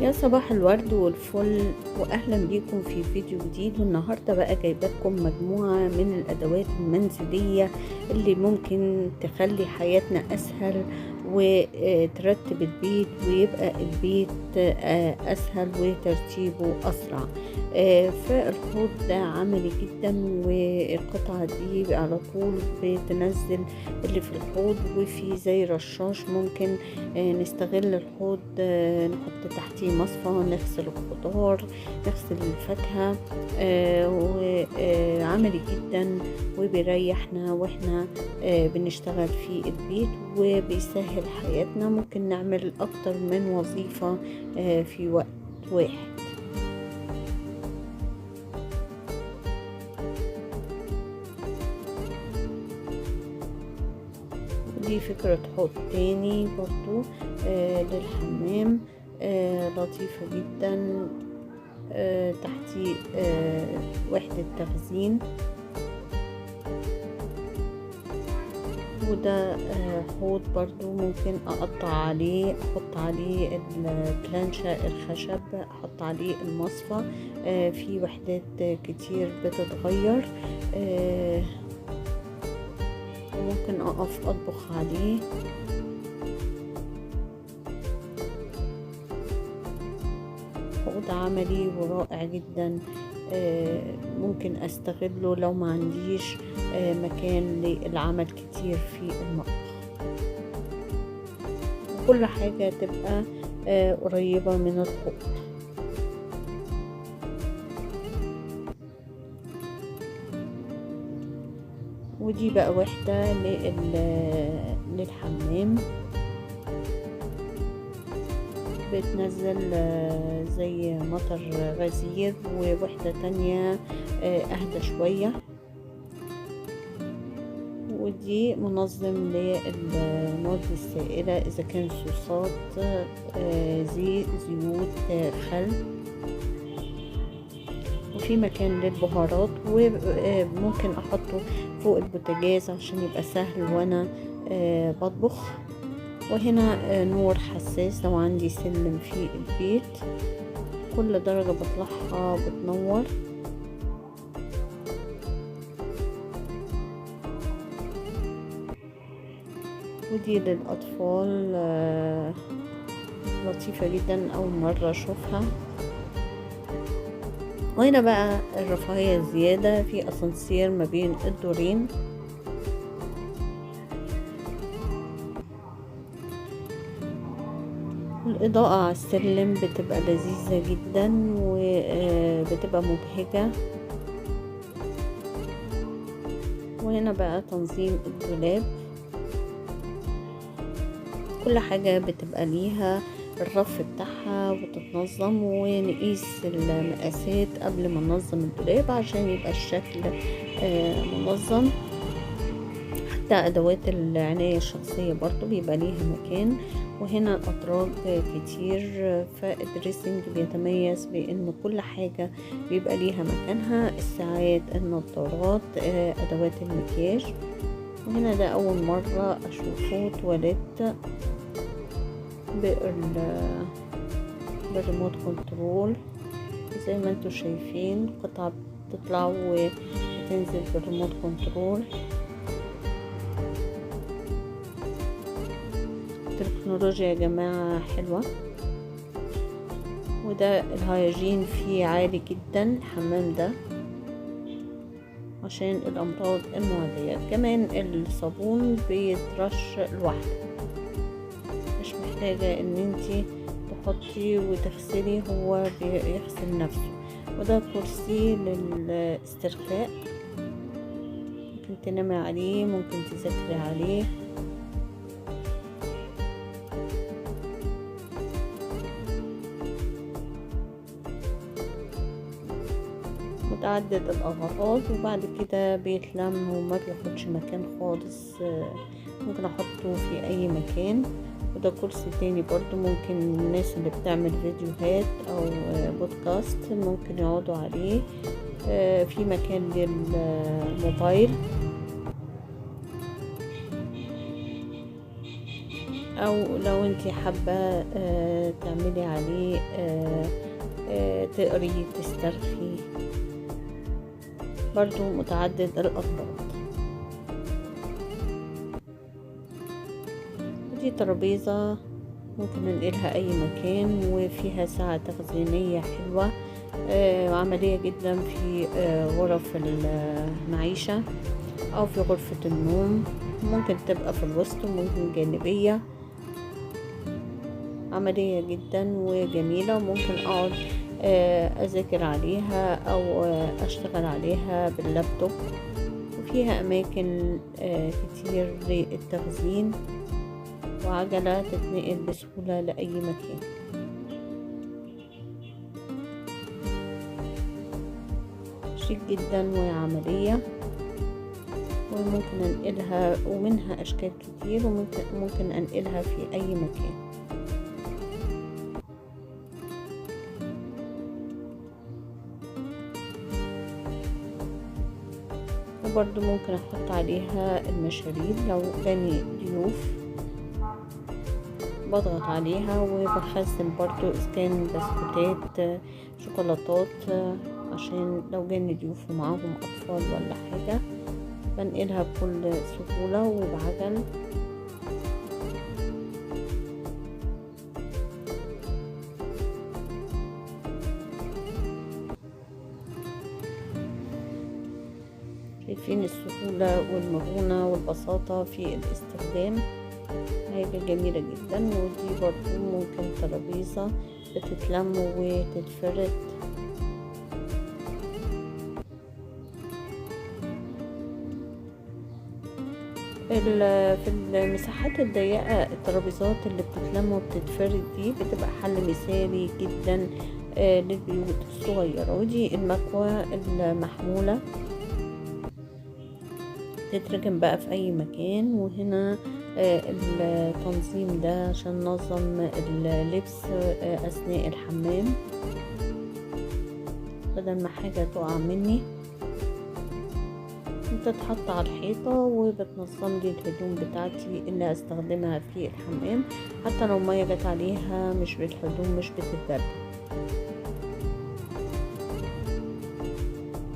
يا صباح الورد والفل، واهلا بيكم في فيديو جديد. والنهارده بقى جايبه لكم مجموعه من الادوات المنزليه اللي ممكن تخلي حياتنا اسهل وترتب البيت ويبقى البيت اسهل وترتيبه اسرع. فالحوض ده عملي جدا، والقطعه دي على طول بتنزل اللي في الحوض، وفي زي رشاش ممكن نستغل الحوض، نحط تحتيه مصفى، نغسل الخضار، نغسل الفاكهة. وعملي جدا وبيريحنا واحنا بنشتغل في البيت، وبيسهل حياتنا. ممكن نعمل اكتر من وظيفة في وقت واحد. دي فكرة حوض تاني برضو للحمام، لطيفة جدا. تحتيه وحدة تخزين، وده حوض برضو ممكن اقطع عليه، احط عليه البلانشة الخشب، احط عليه المصفى. في وحدات كتير بتتغير، ممكن اقف اطبخ عليه. حوض عملي ورائع جدا، ممكن استغله لو ما عنديش مكان للعمل كتير في المطبخ. كل حاجة تبقى قريبة من الحوض. ودي بقى وحدة للحمام، بتنزل زي مطر غزير. ووحدة تانية اهدى شوية، ودي منظم للمواد السائلة، اذا كان صوصات، زيوت، خل. وفي مكان للبهارات، وممكن احطه فوق البوتاجاز عشان يبقى سهل وانا بطبخ. وهنا نور حساس لو عندي سلم في البيت، كل درجة بطلعها بتنور. ودي للأطفال، لطيفة جدا، أول مرة أشوفها. وهنا بقى الرفاهية الزيادة، في أسانسير ما بين الدورين. الإضاءة على السلم بتبقى لذيذة جدا وبتبقى مبهجة. وهنا بقى تنظيم الدولاب، كل حاجة بتبقى ليها الرف بتاعها وتتنظم، ونقيس المقاسات قبل ما ننظم الدولاب عشان يبقى الشكل منظم. حتى أدوات العناية الشخصية برضو بيبقى ليها مكان. وهنا الأدراج كتير، فالدريسنج بيتميز بأن كل حاجة بيبقى ليها مكانها، الساعات، النظارات، أدوات المكياج. وهنا ده أول مرة أشوفه تواليت بالريموت كنترول. زي ما انتوا شايفين قطعة بتطلع وتنزل بالريموت كنترول. التكنولوجيا يا جماعة حلوة. وده الهيجين فيه عالي جدا الحمام ده عشان الأمراض المعدية. كمان الصابون بيترش لوحده، مش محتاجة ان انتي تحطي وتغسلي، هو بيغسل نفسه. وده كرسي للاسترخاء، ممكن تنامي عليه، ممكن تذاكري عليه. متعدد الأغراض، وبعد كده بيتلم وما بياخدش مكان خالص، ممكن احطه في اي مكان. وده كرسي تاني برضو ممكن الناس اللي بتعمل فيديوهات او بودكاست ممكن يقعدوا عليه. في مكان للموبايل او لو انتي حابة تعملي عليه تقري تسترخي، برضو متعدد الأغراض. دي ترابيزة ممكن ننقلها أي مكان، وفيها ساعة تخزينية حلوة، عملية جدا في غرف المعيشة أو في غرفة النوم، ممكن تبقى في الوسط وممكن جانبية، عملية جدا وجميلة، وممكن أقعد أذاكر عليها أو أشتغل عليها باللابتوب، وفيها أماكن كتير للتخزين، وعجلة تتنقل بسهولة لأي مكان. شيك جدا وعملية، وممكن أنقلها، ومنها أشكال كتير، وممكن أنقلها في أي مكان. وبرضو ممكن أحط عليها المشاريب لو جاني ضيوف، بضغط عليها وبخزن برضو إذا كان بسكوتات شوكولاتات، عشان لو جاني ضيوف ومعاهم أطفال ولا حاجة بنقلها بكل سهولة وبعجل. شايفين السهولة والمرونة والبساطة في الاستخدام، حاجة جميلة جدا. ودي برضو ممكن ترابيزة بتتلم وتتفرد. في المساحات الضيقة الترابيزات اللي بتتلم وبتتفرد دي بتبقى حل مثالي جدا للبيوت الصغيرة. ودي المكوى المحمولة تتركن بقى في اي مكان. وهنا التنظيم ده عشان ننظم اللبس اثناء الحمام بدل ما حاجة تقع مني، بتتحط على الحيطة وبتنظم لي الهدوم بتاعتي اللي هستخدمها في الحمام، حتى لو مية جت عليها مش بالهدوم مش بتتدلق.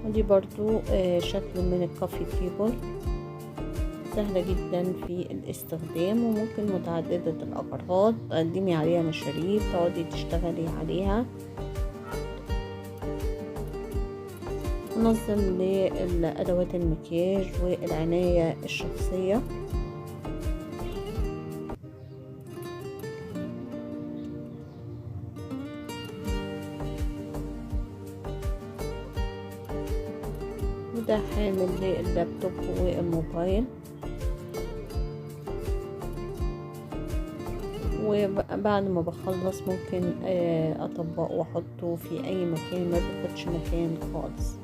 ودي برضو شكل من الكافي تيبل، سهلة جدا في الاستخدام وممكن متعددة الأغراض، تقدمي عليها مشاريب، تقعدي تشتغلي عليها. منظم لأدوات المكياج والعناية الشخصية. وده حامل لللابتوب والموبايل. وبعد ما بخلص ممكن اطبقه واحطه في اي مكان، ما بياخدش مكان خالص.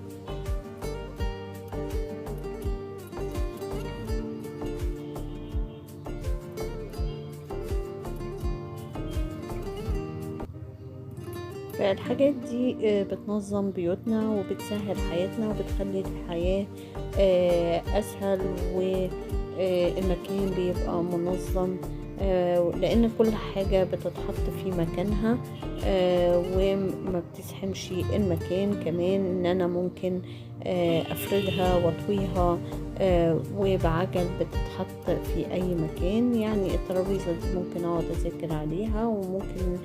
فالحاجات دي بتنظم بيوتنا وبتسهل حياتنا وبتخلي الحياة اسهل، والمكان بيبقى منظم، لان كل حاجة بتتحط في مكانها وما بتزحمش المكان. كمان ان انا ممكن افردها واطويها وبعجل بتتحط في اي مكان. يعني الترابيزة دي ممكن اقعد اذاكر عليها وممكن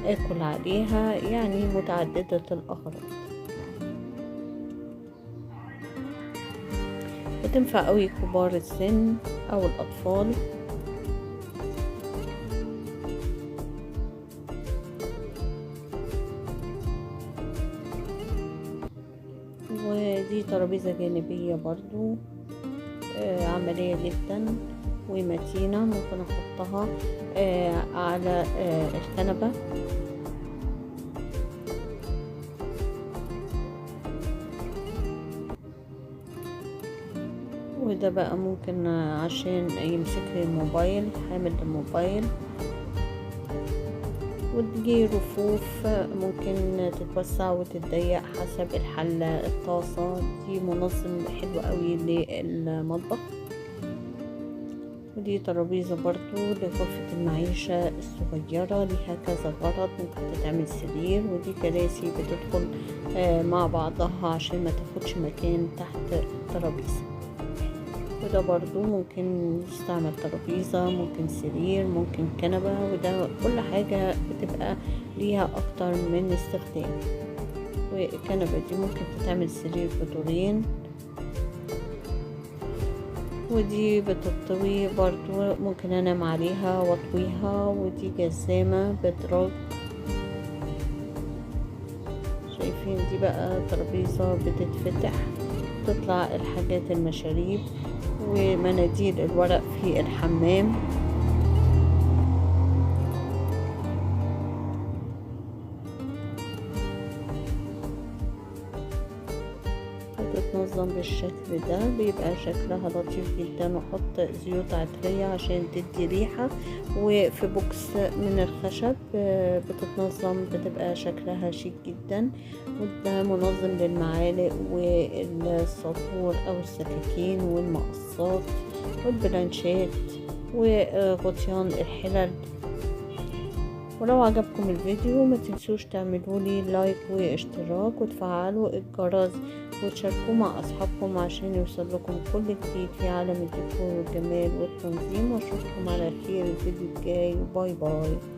اكل عليها، يعني متعددة الاغراض. بتنفع قوي كبار السن او الاطفال. ودي ترابيزة جانبية برضو عملية جدا ومتينة، ممكن احطها على الكنبة. وده بقى ممكن عشان يمسك لي الموبايل، حامل الموبايل. وتجي رفوف ممكن تتوسع وتتضيق حسب الحلة. الطاسة دي منظم حلو قوي للمطبخ. ودي ترابيزة برضو لغرفة المعيشة الصغيرة، ليها كذا غرض، ممكن تتعمل سرير. ودي كراسي بتدخل مع بعضها عشان ما تاخدش مكان تحت الترابيزة. وده برضو ممكن يستعمل ترابيزة، ممكن سرير، ممكن كنبة. وده كل حاجة بتبقى ليها أكتر من استخدام. والكنبة دي ممكن تتعمل سرير بدورين. ودي بتطوي برضو، ممكن انام عليها واطويها. ودي جزامة بدراج. شايفين دي بقى ترابيزة بتتفتح، تطلع الحاجات المشاريب ومناديل الورق في الحمام. بتتنظم بالشكل ده، بيبقى شكلها لطيف جدا. واحط زيوت عطرية عشان تدي ريحة. وفي بوكس من الخشب بتتنظم، بتبقى شكلها شيك جدا. وده منظم للمعالق والسطور او السكاكين والمقصات والبلانشات وغطيان الحلل. ولو عجبكم الفيديو ما تنسوش تعملوا لي لايك واشتراك وتفعلوا الجرس وتشاركوه مع اصحابكم عشان يوصل لكم كل جديد في عالم الديكور والجمال والتنظيم. واشوفكم على خير الفيديو الجاي. باي باي.